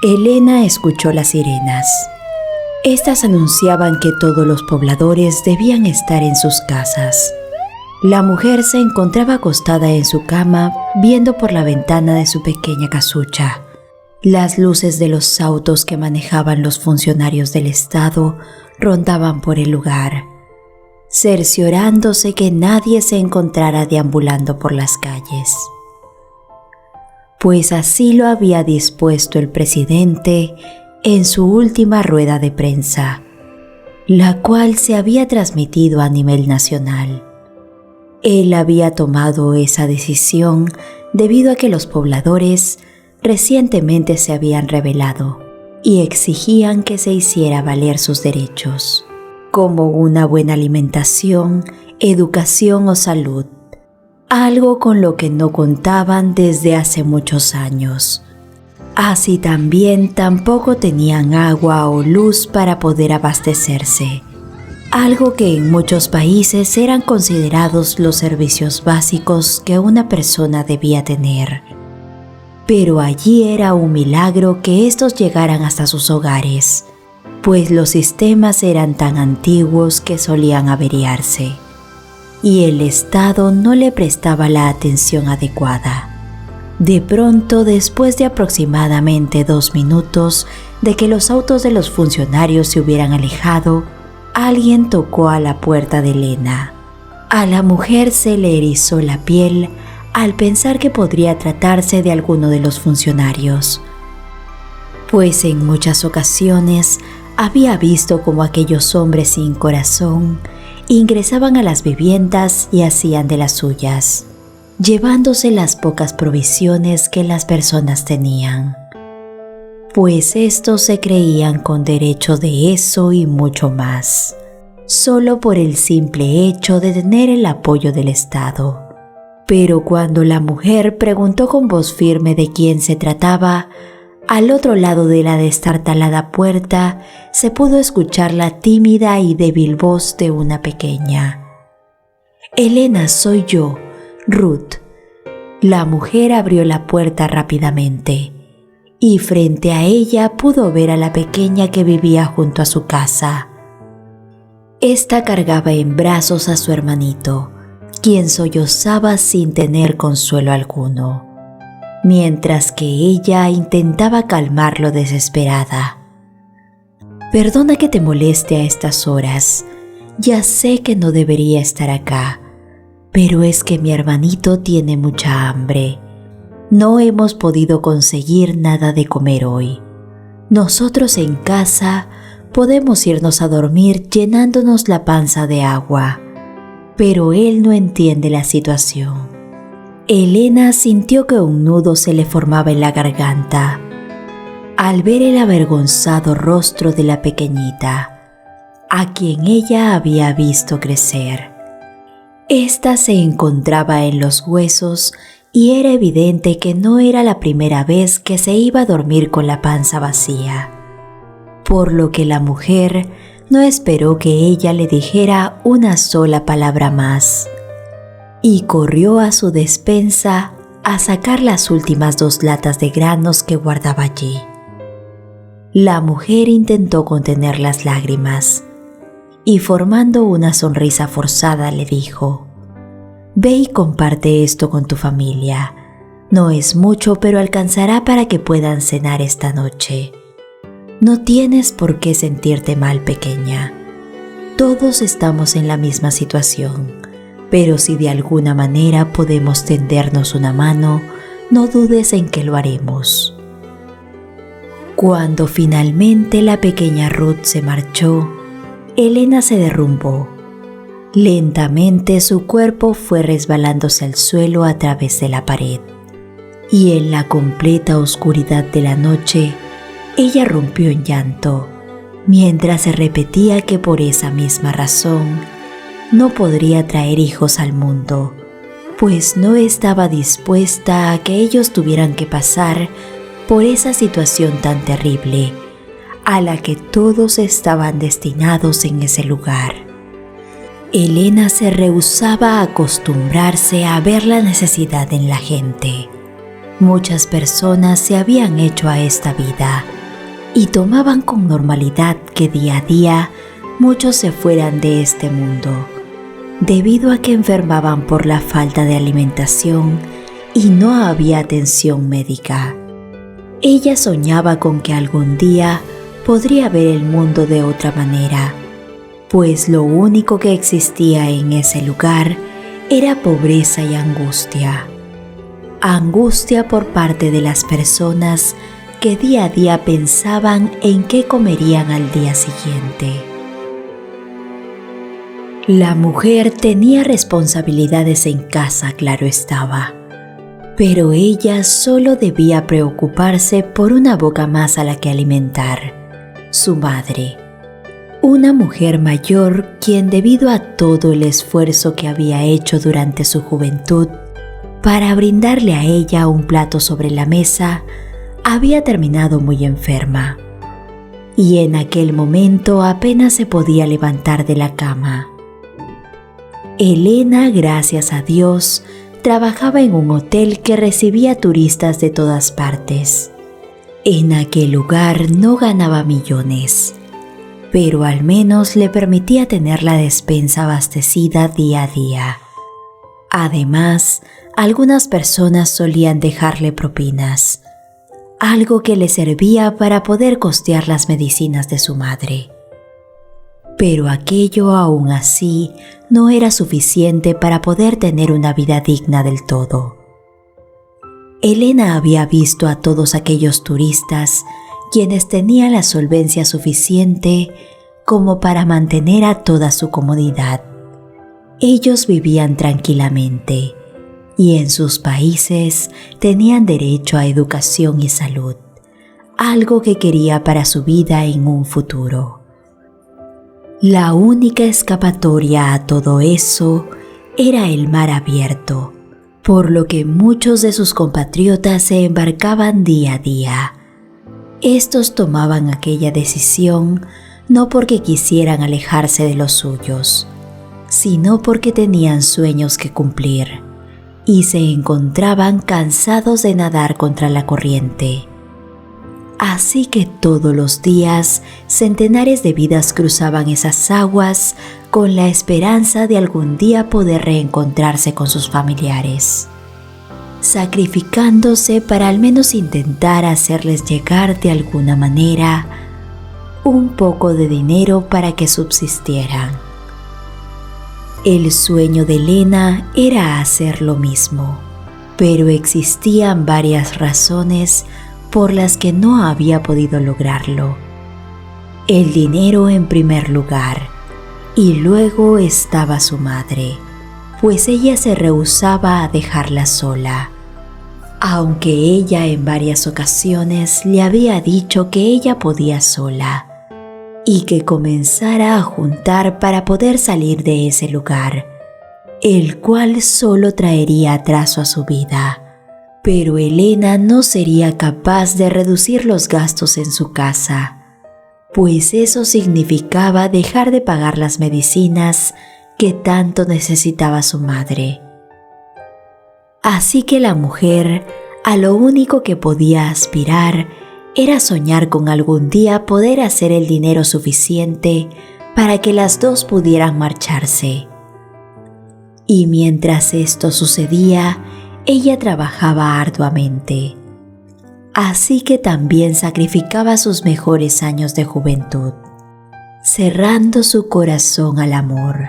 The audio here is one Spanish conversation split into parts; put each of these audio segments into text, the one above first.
Elena escuchó las sirenas. Estas anunciaban que todos los pobladores debían estar en sus casas. La mujer se encontraba acostada en su cama, viendo por la ventana de su pequeña casucha. Las luces de los autos que manejaban los funcionarios del Estado rondaban por el lugar, cerciorándose que nadie se encontrara deambulando por las calles. Pues así lo había dispuesto el presidente en su última rueda de prensa, la cual se había transmitido a nivel nacional. Él había tomado esa decisión debido a que los pobladores recientemente se habían rebelado y exigían que se hiciera valer sus derechos, como una buena alimentación, educación o salud, algo con lo que no contaban desde hace muchos años. Así también tampoco tenían agua o luz para poder abastecerse, algo que en muchos países eran considerados los servicios básicos que una persona debía tener. Pero allí era un milagro que estos llegaran hasta sus hogares, pues los sistemas eran tan antiguos que solían averiarse, y el Estado no le prestaba la atención adecuada. De pronto, después de aproximadamente 2 minutos de que los autos de los funcionarios se hubieran alejado, alguien tocó a la puerta de Elena. A la mujer se le erizó la piel al pensar que podría tratarse de alguno de los funcionarios, pues en muchas ocasiones había visto cómo aquellos hombres sin corazón ingresaban a las viviendas y hacían de las suyas, llevándose las pocas provisiones que las personas tenían, pues estos se creían con derecho de eso y mucho más, solo por el simple hecho de tener el apoyo del Estado. Pero cuando la mujer preguntó con voz firme de quién se trataba, al otro lado de la destartalada puerta se pudo escuchar la tímida y débil voz de una pequeña. «Elena, soy yo, Ruth». La mujer abrió la puerta rápidamente y frente a ella pudo ver a la pequeña que vivía junto a su casa. Esta cargaba en brazos a su hermanito, quien sollozaba sin tener consuelo alguno, mientras que ella intentaba calmarlo desesperada. «Perdona que te moleste a estas horas. Ya sé que no debería estar acá, pero es que mi hermanito tiene mucha hambre. No hemos podido conseguir nada de comer hoy. Nosotros en casa podemos irnos a dormir llenándonos la panza de agua, pero él no entiende la situación». Elena sintió que un nudo se le formaba en la garganta al ver el avergonzado rostro de la pequeñita, a quien ella había visto crecer. Esta se encontraba en los huesos y era evidente que no era la primera vez que se iba a dormir con la panza vacía, por lo que la mujer no esperó que ella le dijera una sola palabra más y corrió a su despensa a sacar las últimas 2 latas de granos que guardaba allí. La mujer intentó contener las lágrimas y formando una sonrisa forzada le dijo: «Ve y comparte esto con tu familia. No es mucho, pero alcanzará para que puedan cenar esta noche. No tienes por qué sentirte mal, pequeña. Todos estamos en la misma situación, pero si de alguna manera podemos tendernos una mano, no dudes en que lo haremos». Cuando finalmente la pequeña Ruth se marchó, Elena se derrumbó. Lentamente su cuerpo fue resbalándose al suelo a través de la pared, y en la completa oscuridad de la noche, ella rompió en llanto, mientras se repetía que por esa misma razón no podría traer hijos al mundo, pues no estaba dispuesta a que ellos tuvieran que pasar por esa situación tan terrible a la que todos estaban destinados en ese lugar. Elena se rehusaba a acostumbrarse a ver la necesidad en la gente, Muchas personas se habían hecho a esta vida y tomaban con normalidad que día a día muchos se fueran de este mundo, debido a que enfermaban por la falta de alimentación y no había atención médica. Ella soñaba con que algún día podría ver el mundo de otra manera, pues lo único que existía en ese lugar era pobreza y angustia. Angustia por parte de las personas que día a día pensaban en qué comerían al día siguiente. La mujer tenía responsabilidades en casa, claro estaba, pero ella solo debía preocuparse por una boca más a la que alimentar, su madre. Una mujer mayor quien, debido a todo el esfuerzo que había hecho durante su juventud para brindarle a ella un plato sobre la mesa, había terminado muy enferma, y en aquel momento apenas se podía levantar de la cama. Elena, gracias a Dios, trabajaba en un hotel que recibía turistas de todas partes. En aquel lugar no ganaba millones, pero al menos le permitía tener la despensa abastecida día a día. Además, algunas personas solían dejarle propinas, algo que le servía para poder costear las medicinas de su madre. Pero aquello aún así no era suficiente para poder tener una vida digna del todo. Elena había visto a todos aquellos turistas quienes tenían la solvencia suficiente como para mantener a toda su comodidad. Ellos vivían tranquilamente y en sus países tenían derecho a educación y salud, algo que quería para su vida en un futuro. La única escapatoria a todo eso era el mar abierto, por lo que muchos de sus compatriotas se embarcaban día a día. Estos tomaban aquella decisión no porque quisieran alejarse de los suyos, sino porque tenían sueños que cumplir y se encontraban cansados de nadar contra la corriente. Así que todos los días centenares de vidas cruzaban esas aguas con la esperanza de algún día poder reencontrarse con sus familiares, sacrificándose para al menos intentar hacerles llegar de alguna manera un poco de dinero para que subsistieran. El sueño de Elena era hacer lo mismo, pero existían varias razones por las que no había podido lograrlo. El dinero en primer lugar, y luego estaba su madre, pues ella se rehusaba a dejarla sola, aunque ella en varias ocasiones le había dicho que ella podía sola y que comenzara a juntar para poder salir de ese lugar, el cual solo traería atraso a su vida. Pero Elena no sería capaz de reducir los gastos en su casa, pues eso significaba dejar de pagar las medicinas que tanto necesitaba su madre. Así que la mujer, a lo único que podía aspirar, era soñar con algún día poder hacer el dinero suficiente para que las dos pudieran marcharse. Y mientras esto sucedía, ella trabajaba arduamente, así que también sacrificaba sus mejores años de juventud, cerrando su corazón al amor,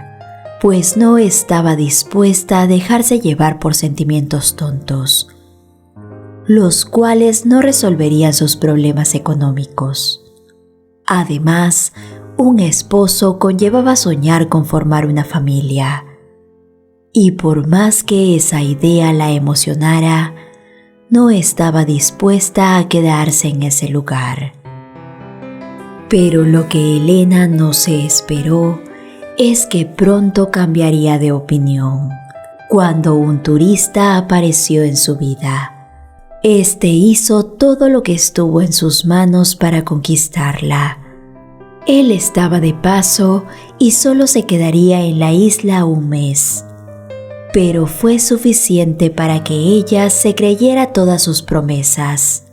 pues no estaba dispuesta a dejarse llevar por sentimientos tontos, los cuales no resolverían sus problemas económicos. Además, un esposo conllevaba soñar con formar una familia, y por más que esa idea la emocionara, no estaba dispuesta a quedarse en ese lugar. Pero lo que Elena no se esperó es que pronto cambiaría de opinión cuando un turista apareció en su vida. Este hizo todo lo que estuvo en sus manos para conquistarla. Él estaba de paso y solo se quedaría en la isla un mes. pero fue suficiente para que ella se creyera todas sus promesas.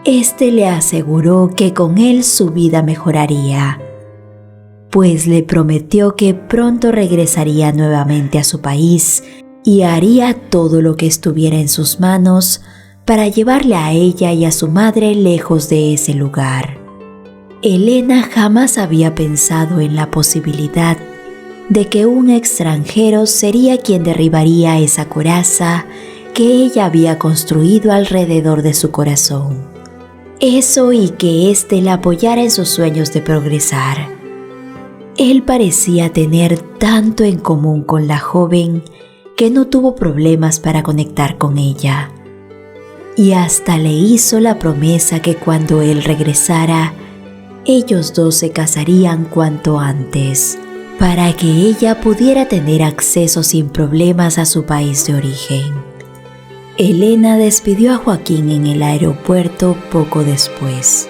Este le aseguró que con él su vida mejoraría, pues le prometió que pronto regresaría nuevamente a su país y haría todo lo que estuviera en sus manos para llevarle a ella y a su madre lejos de ese lugar. Elena jamás había pensado en la posibilidad de que un extranjero sería quien derribaría esa coraza que ella había construido alrededor de su corazón. Eso y que éste la apoyara en sus sueños de progresar. Él parecía tener tanto en común con la joven que no tuvo problemas para conectar con ella. Y hasta le hizo la promesa que cuando él regresara, ellos dos se casarían cuanto antes, para que ella pudiera tener acceso sin problemas a su país de origen. Elena despidió a Joaquín en el aeropuerto poco después.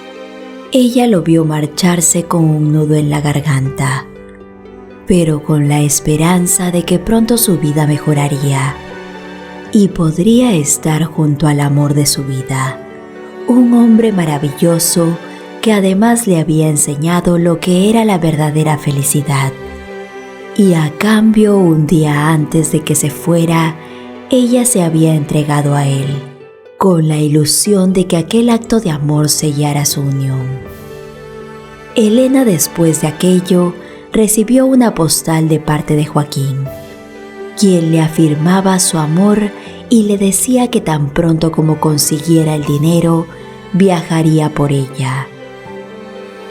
Ella lo vio marcharse con un nudo en la garganta, pero con la esperanza de que pronto su vida mejoraría y podría estar junto al amor de su vida, un hombre maravilloso que además le había enseñado lo que era la verdadera felicidad. Y a cambio, un día antes de que se fuera, ella se había entregado a él, con la ilusión de que aquel acto de amor sellara su unión. Elena, después de aquello, recibió una postal de parte de Joaquín, quien le afirmaba su amor y le decía que tan pronto como consiguiera el dinero, viajaría por ella.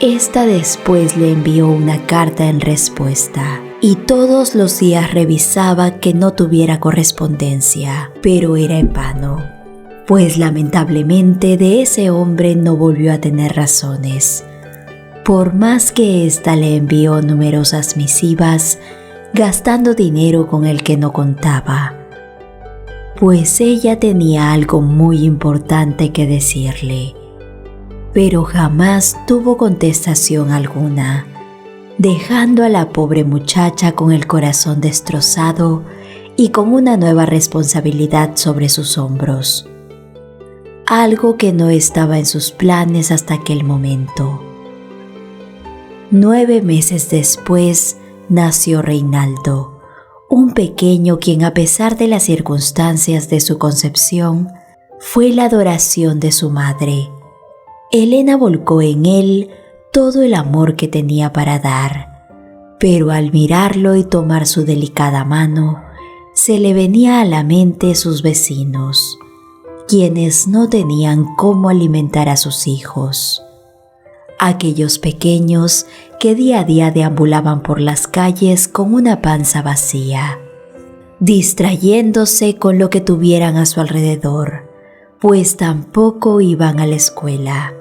Esta después le envió una carta en respuesta y todos los días revisaba que no tuviera correspondencia, pero era en vano, pues lamentablemente de ese hombre no volvió a tener razones, por más que ésta le envió numerosas misivas, gastando dinero con el que no contaba, pues ella tenía algo muy importante que decirle. Pero jamás tuvo contestación alguna, dejando a la pobre muchacha con el corazón destrozado y con una nueva responsabilidad sobre sus hombros, algo que no estaba en sus planes hasta aquel momento. 9 meses después nació Reinaldo, un pequeño quien, a pesar de las circunstancias de su concepción, fue la adoración de su madre. Elena volcó en él todo el amor que tenía para dar, pero al mirarlo y tomar su delicada mano, se le venía a la mente sus vecinos, quienes no tenían cómo alimentar a sus hijos. Aquellos pequeños que día a día deambulaban por las calles con una panza vacía, distrayéndose con lo que tuvieran a su alrededor, pues tampoco iban a la escuela.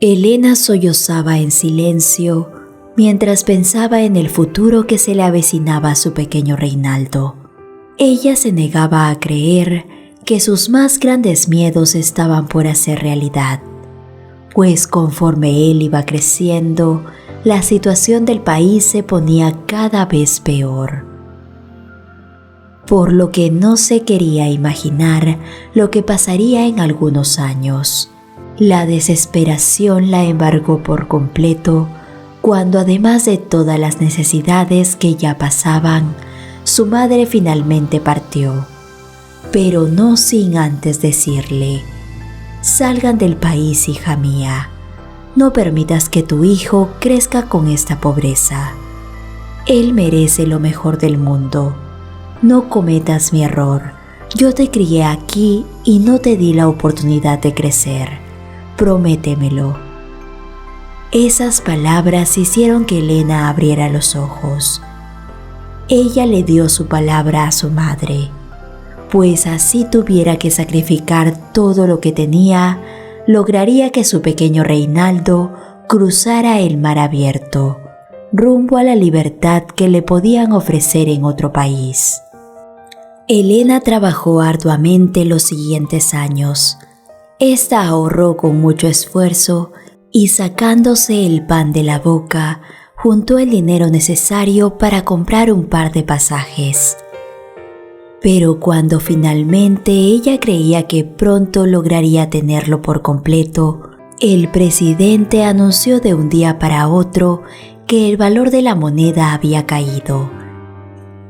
Elena sollozaba en silencio mientras pensaba en el futuro que se le avecinaba a su pequeño Reinaldo. Ella se negaba a creer que sus más grandes miedos estaban por hacer realidad, pues conforme él iba creciendo, la situación del país se ponía cada vez peor. Por lo que no se quería imaginar lo que pasaría en algunos años. La desesperación la embargó por completo cuando, además de todas las necesidades que ya pasaban, su madre finalmente partió, pero no sin antes decirle: «Salgan del país, hija mía. No permitas que tu hijo crezca con esta pobreza. Él merece lo mejor del mundo. No cometas mi error. Yo te crié aquí y no te di la oportunidad de crecer. Prométemelo». Esas palabras hicieron que Elena abriera los ojos. Ella le dio su palabra a su madre, pues así tuviera que sacrificar todo lo que tenía, lograría que su pequeño Reinaldo cruzara el mar abierto, rumbo a la libertad que le podían ofrecer en otro país. Elena trabajó arduamente los siguientes años. Esta ahorró con mucho esfuerzo y, sacándose el pan de la boca, juntó el dinero necesario para comprar un par de pasajes. Pero cuando finalmente ella creía que pronto lograría tenerlo por completo, el presidente anunció de un día para otro que el valor de la moneda había caído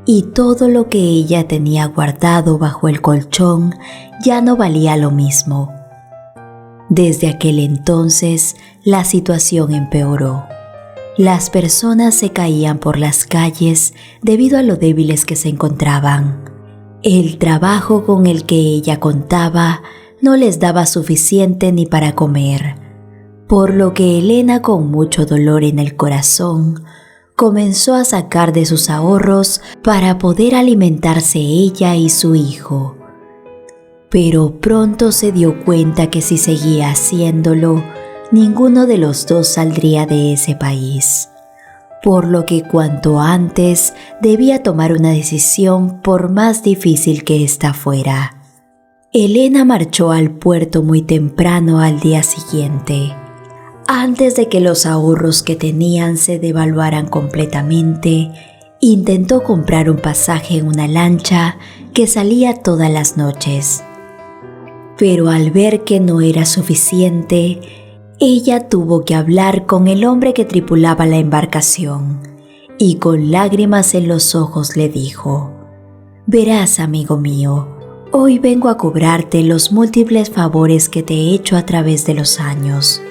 y todo lo que ella tenía guardado bajo el colchón ya no valía lo mismo. Desde aquel entonces, la situación empeoró. Las personas se caían por las calles debido a lo débiles que se encontraban. El trabajo con el que ella contaba no les daba suficiente ni para comer, por lo que Elena, con mucho dolor en el corazón, comenzó a sacar de sus ahorros para poder alimentarse ella y su hijo. Pero pronto se dio cuenta que si seguía haciéndolo, ninguno de los dos saldría de ese país, por lo que cuanto antes debía tomar una decisión por más difícil que ésta fuera. Elena marchó al puerto muy temprano al día siguiente. Antes de que los ahorros que tenían se devaluaran completamente, intentó comprar un pasaje en una lancha que salía todas las noches. Pero al ver que no era suficiente, ella tuvo que hablar con el hombre que tripulaba la embarcación y con lágrimas en los ojos le dijo: «Verás, amigo mío, hoy vengo a cobrarte los múltiples favores que te he hecho a través de los años.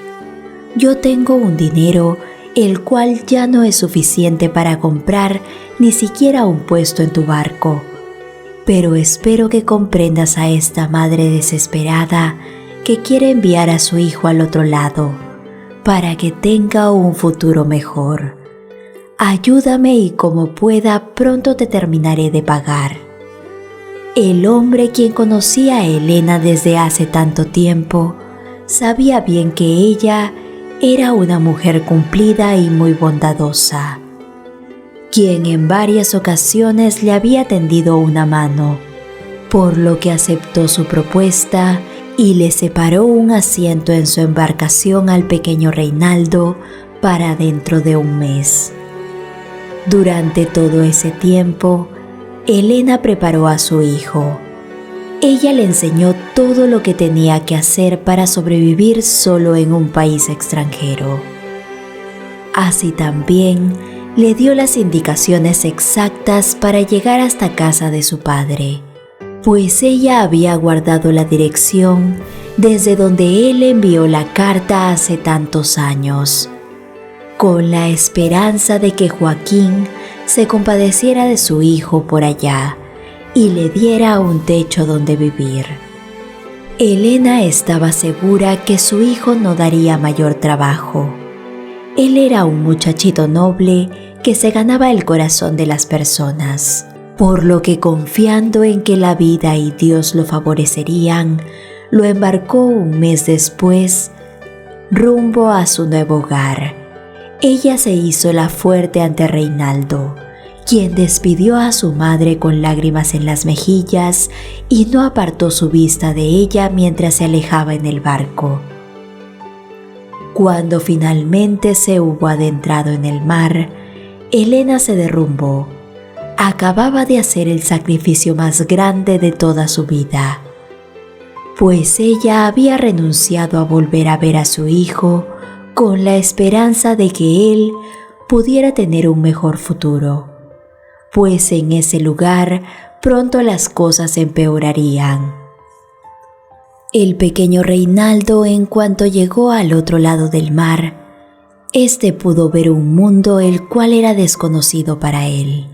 Yo tengo un dinero el cual ya no es suficiente para comprar ni siquiera un puesto en tu barco, pero espero que comprendas a esta madre desesperada que quiere enviar a su hijo al otro lado para que tenga un futuro mejor. Ayúdame y como pueda pronto te terminaré de pagar». El hombre, quien conocía a Elena desde hace tanto tiempo, sabía bien que ella era una mujer cumplida y muy bondadosa, quien en varias ocasiones le había tendido una mano, por lo que aceptó su propuesta y le separó un asiento en su embarcación al pequeño Reinaldo para dentro de un mes. Durante todo ese tiempo, Elena preparó a su hijo. Ella le enseñó todo lo que tenía que hacer para sobrevivir solo en un país extranjero. Así también le dio las indicaciones exactas para llegar hasta casa de su padre, pues ella había guardado la dirección desde donde él envió la carta hace tantos años, con la esperanza de que Joaquín se compadeciera de su hijo por allá y le diera un techo donde vivir. Elena estaba segura que su hijo no daría mayor trabajo. Él era un muchachito noble que se ganaba el corazón de las personas, por lo que, confiando en que la vida y Dios lo favorecerían, lo embarcó un mes después rumbo a su nuevo hogar. Ella se hizo la fuerte ante Reinaldo, quien despidió a su madre con lágrimas en las mejillas y no apartó su vista de ella mientras se alejaba en el barco. Cuando finalmente se hubo adentrado en el mar, Elena se derrumbó. Acababa de hacer el sacrificio más grande de toda su vida, pues ella había renunciado a volver a ver a su hijo con la esperanza de que él pudiera tener un mejor futuro, pues en ese lugar pronto las cosas empeorarían. El pequeño Reinaldo, en cuanto llegó al otro lado del mar, pudo ver un mundo el cual era desconocido para él,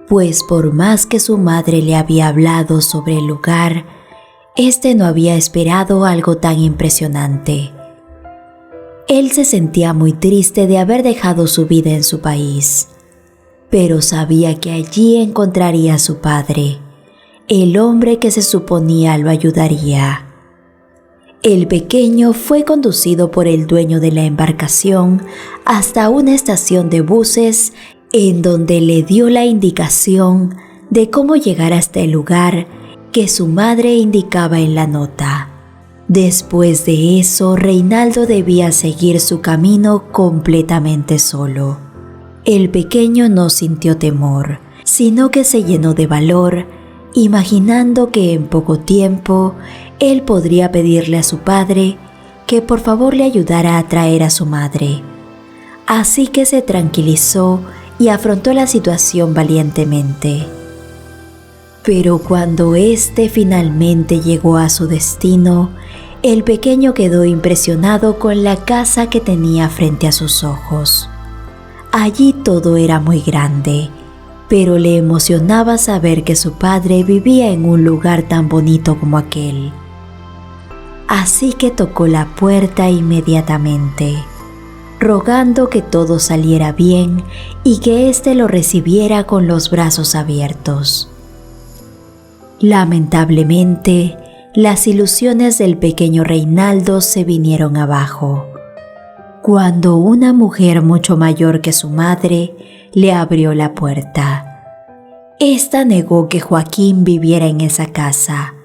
pues por más que su madre le había hablado sobre el lugar, no había esperado algo tan impresionante. Él se sentía muy triste de haber dejado su vida en su país, pero sabía que allí encontraría a su padre, el hombre que se suponía lo ayudaría. El pequeño fue conducido por el dueño de la embarcación hasta una estación de buses en donde le dio la indicación de cómo llegar hasta el lugar que su madre indicaba en la nota. Después de eso, Reinaldo debía seguir su camino completamente solo. El pequeño no sintió temor, sino que se llenó de valor, imaginando que en poco tiempo él podría pedirle a su padre que por favor le ayudara a traer a su madre. Así que se tranquilizó y afrontó la situación valientemente. Pero cuando éste finalmente llegó a su destino, el pequeño quedó impresionado con la casa que tenía frente a sus ojos. Allí todo era muy grande, pero le emocionaba saber que su padre vivía en un lugar tan bonito como aquel. Así que tocó la puerta inmediatamente, rogando que todo saliera bien y que éste lo recibiera con los brazos abiertos. Lamentablemente, las ilusiones del pequeño Reinaldo se vinieron abajo, cuando una mujer mucho mayor que su madre le abrió la puerta. Esta negó que Joaquín viviera en esa casa.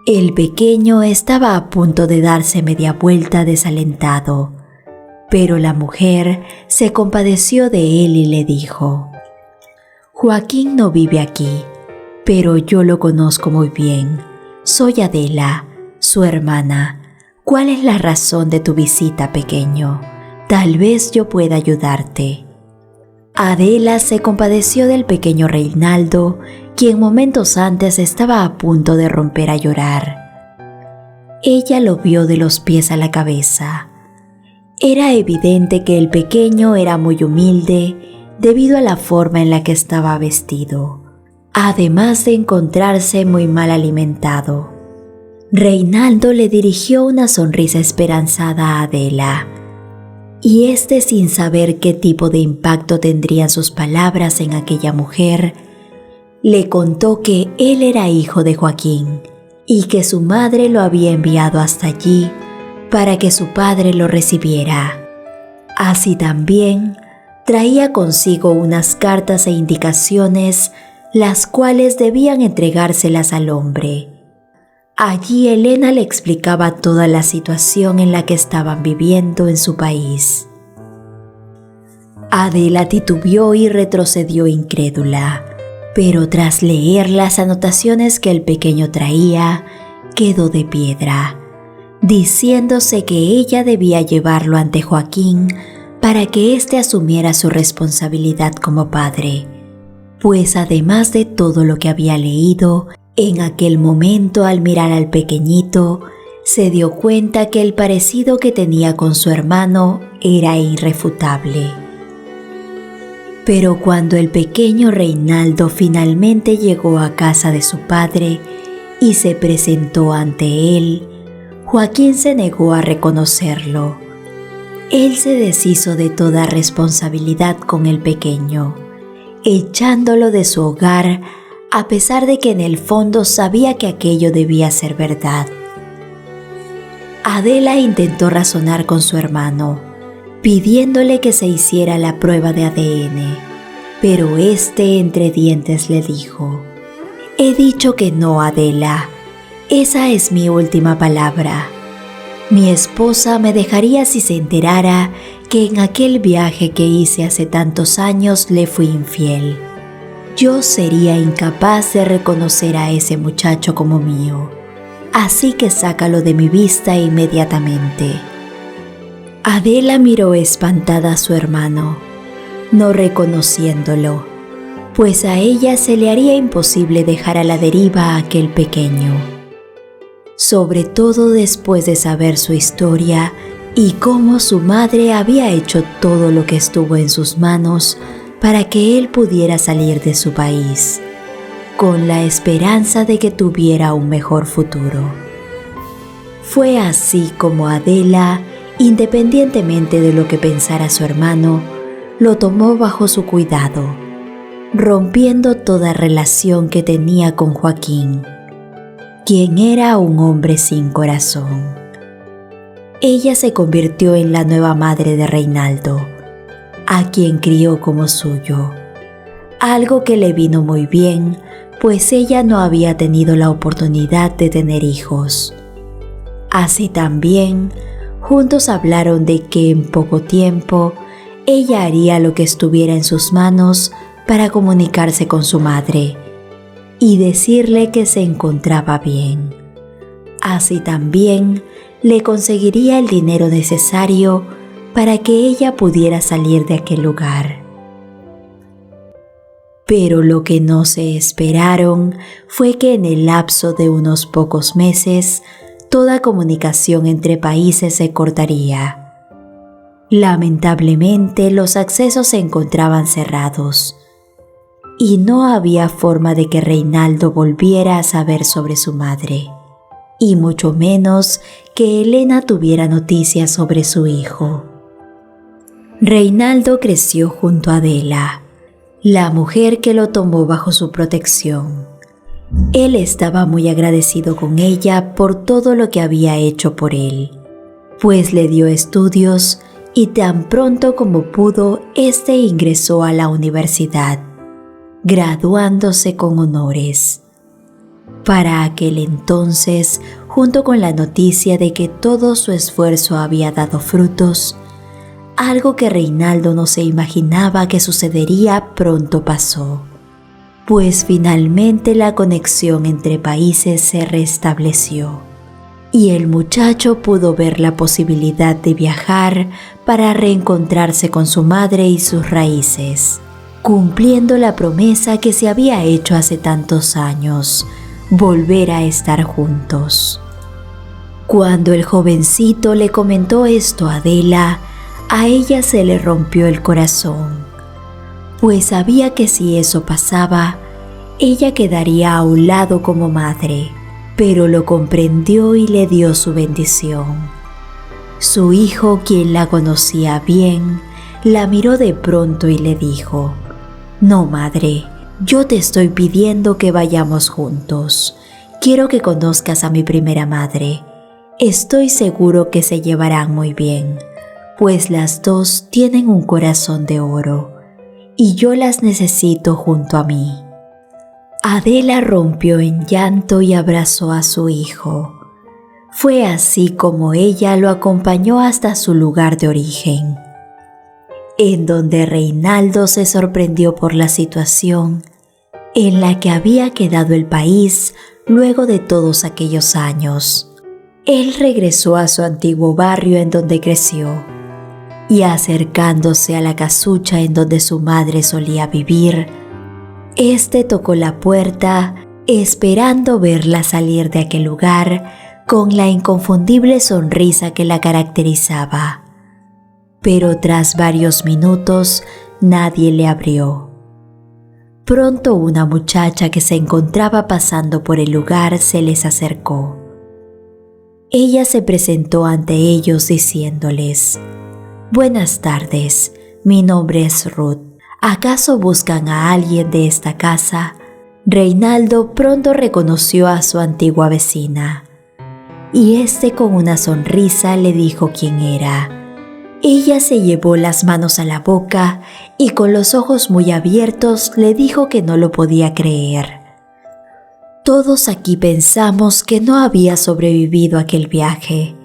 El pequeño estaba a punto de darse media vuelta desalentado, pero la mujer se compadeció de él y le dijo: «Joaquín no vive aquí, pero yo lo conozco muy bien. Soy Adela, su hermana. ¿Cuál es la razón de tu visita, pequeño? Tal vez yo pueda ayudarte». Adela se compadeció del pequeño Reinaldo, quien momentos antes estaba a punto de romper a llorar. Ella lo vio de los pies a la cabeza. Era evidente que el pequeño era muy humilde debido a la forma en la que estaba vestido, además de encontrarse muy mal alimentado. Reinaldo le dirigió una sonrisa esperanzada a Adela, y éste, sin saber qué tipo de impacto tendrían sus palabras en aquella mujer, le contó que él era hijo de Joaquín y que su madre lo había enviado hasta allí para que su padre lo recibiera. Así también traía consigo unas cartas e indicaciones, las cuales debían entregárselas al hombre. Allí Elena le explicaba toda la situación en la que estaban viviendo en su país. Adela titubeó y retrocedió incrédula, pero tras leer las anotaciones que el pequeño traía, quedó de piedra, diciéndose que ella debía llevarlo ante Joaquín para que éste asumiera su responsabilidad como padre, pues además de todo lo que había leído, en aquel momento, al mirar al pequeñito, se dio cuenta que el parecido que tenía con su hermano era irrefutable. Pero cuando el pequeño Reinaldo finalmente llegó a casa de su padre y se presentó ante él, Joaquín se negó a reconocerlo. Él se deshizo de toda responsabilidad con el pequeño, echándolo de su hogar, a pesar de que en el fondo sabía que aquello debía ser verdad. Adela intentó razonar con su hermano, pidiéndole que se hiciera la prueba de ADN, pero éste entre dientes le dijo: «He dicho que no, Adela. Esa es mi última palabra. Mi esposa me dejaría si se enterara que en aquel viaje que hice hace tantos años le fui infiel. Yo sería incapaz de reconocer a ese muchacho como mío, así que sácalo de mi vista inmediatamente». Adela miró espantada a su hermano, no reconociéndolo, pues a ella se le haría imposible dejar a la deriva a aquel pequeño, sobre todo después de saber su historia y cómo su madre había hecho todo lo que estuvo en sus manos para que él pudiera salir de su país, con la esperanza de que tuviera un mejor futuro. Fue así como Adela, independientemente de lo que pensara su hermano, lo tomó bajo su cuidado, rompiendo toda relación que tenía con Joaquín, quien era un hombre sin corazón. Ella se convirtió en la nueva madre de Reinaldo, a quien crió como suyo, algo que le vino muy bien, pues ella no había tenido la oportunidad de tener hijos. Así también, juntos hablaron de que en poco tiempo ella haría lo que estuviera en sus manos para comunicarse con su madre y decirle que se encontraba bien. Así también le conseguiría el dinero necesario para que ella pudiera salir de aquel lugar. Pero lo que no se esperaron fue que en el lapso de unos pocos meses toda comunicación entre países se cortaría. Lamentablemente, los accesos se encontraban cerrados y no había forma de que Reinaldo volviera a saber sobre su madre, y mucho menos que Elena tuviera noticias sobre su hijo. Reinaldo creció junto a Adela, la mujer que lo tomó bajo su protección. Él estaba muy agradecido con ella por todo lo que había hecho por él, pues le dio estudios y tan pronto como pudo, ingresó a la universidad, graduándose con honores. Para aquel entonces, junto con la noticia de que todo su esfuerzo había dado frutos, algo que Reinaldo no se imaginaba que sucedería pronto pasó, pues finalmente la conexión entre países se restableció y el muchacho pudo ver la posibilidad de viajar para reencontrarse con su madre y sus raíces, cumpliendo la promesa que se había hecho hace tantos años: volver a estar juntos. Cuando el jovencito le comentó esto a Adela, a ella se le rompió el corazón, pues sabía que si eso pasaba, ella quedaría a un lado como madre, pero lo comprendió y le dio su bendición. Su hijo, quien la conocía bien, la miró de pronto y le dijo: «No, madre, yo te estoy pidiendo que vayamos juntos. Quiero que conozcas a mi primera madre. Estoy seguro que se llevarán muy bien, pues las dos tienen un corazón de oro y yo las necesito junto a mí». Adela rompió en llanto y abrazó a su hijo. Fue así como ella lo acompañó hasta su lugar de origen, en donde Reinaldo se sorprendió por la situación en la que había quedado el país luego de todos aquellos años. Él regresó a su antiguo barrio en donde creció, y acercándose a la casucha en donde su madre solía vivir, tocó la puerta esperando verla salir de aquel lugar con la inconfundible sonrisa que la caracterizaba. Pero tras varios minutos nadie le abrió. Pronto una muchacha que se encontraba pasando por el lugar se les acercó. Ella se presentó ante ellos diciéndoles: «Buenas tardes, mi nombre es Ruth. ¿Acaso buscan a alguien de esta casa?». Reinaldo pronto reconoció a su antigua vecina, y con una sonrisa le dijo quién era. Ella se llevó las manos a la boca y con los ojos muy abiertos le dijo que no lo podía creer. «Todos aquí pensamos que no había sobrevivido aquel viaje,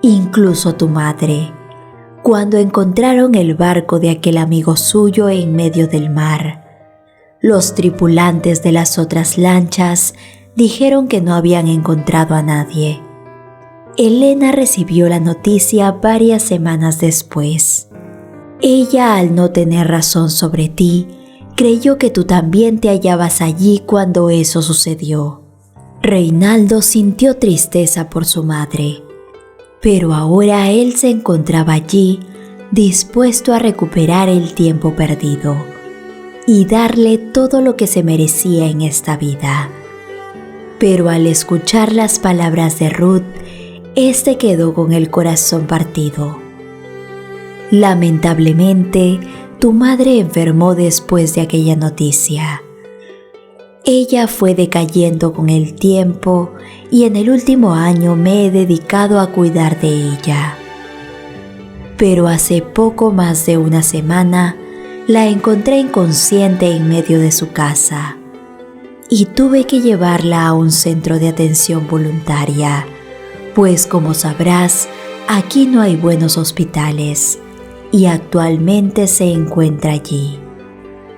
incluso tu madre, cuando encontraron el barco de aquel amigo suyo en medio del mar. Los tripulantes de las otras lanchas dijeron que no habían encontrado a nadie. Elena recibió la noticia varias semanas después. Ella, al no tener razón sobre ti, creyó que tú también te hallabas allí cuando eso sucedió». Reinaldo sintió tristeza por su madre, pero ahora él se encontraba allí dispuesto a recuperar el tiempo perdido y darle todo lo que se merecía en esta vida. Pero al escuchar las palabras de Ruth, quedó con el corazón partido. Lamentablemente, tu madre enfermó después de aquella noticia. Ella fue decayendo con el tiempo y en el último año me he dedicado a cuidar de ella. Pero hace poco más de una semana la encontré inconsciente en medio de su casa y tuve que llevarla a un centro de atención voluntaria, pues como sabrás, aquí no hay buenos hospitales y actualmente se encuentra allí.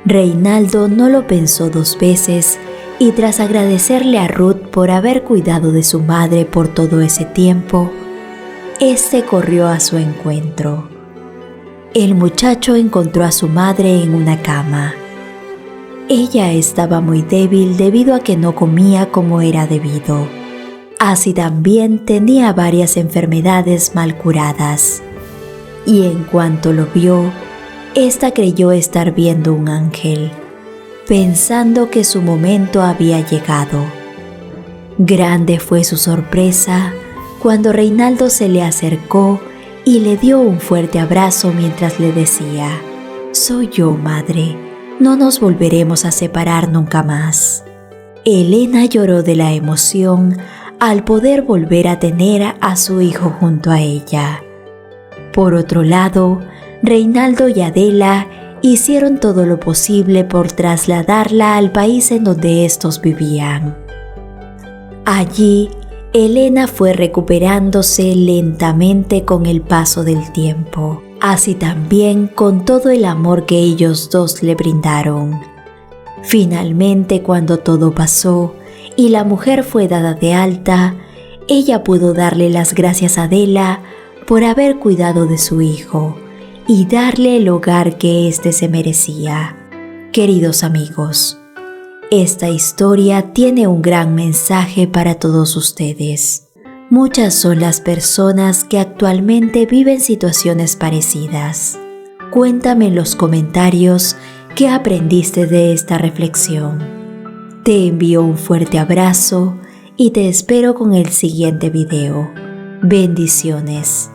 Reinaldo no lo pensó 2 veces y tras agradecerle a Ruth por haber cuidado de su madre por todo ese tiempo, éste corrió a su encuentro. El muchacho encontró a su madre en una cama. Ella estaba muy débil debido a que no comía como era debido. Así también tenía varias enfermedades mal curadas. Y en cuanto lo vio, ésta creyó estar viendo un ángel, pensando que su momento había llegado. Grande fue su sorpresa cuando Reinaldo se le acercó y le dio un fuerte abrazo mientras le decía: «Soy yo, madre, no nos volveremos a separar nunca más». Elena lloró de la emoción al poder volver a tener a su hijo junto a ella. Por otro lado, Reinaldo y Adela hicieron todo lo posible por trasladarla al país en donde estos vivían. Allí, Elena fue recuperándose lentamente con el paso del tiempo, así también con todo el amor que ellos dos le brindaron. Finalmente, cuando todo pasó y la mujer fue dada de alta, ella pudo darle las gracias a Adela por haber cuidado de su hijo y darle el hogar que éste se merecía. Queridos amigos, esta historia tiene un gran mensaje para todos ustedes. Muchas son las personas que actualmente viven situaciones parecidas. Cuéntame en los comentarios qué aprendiste de esta reflexión. Te envío un fuerte abrazo y te espero con el siguiente video. Bendiciones.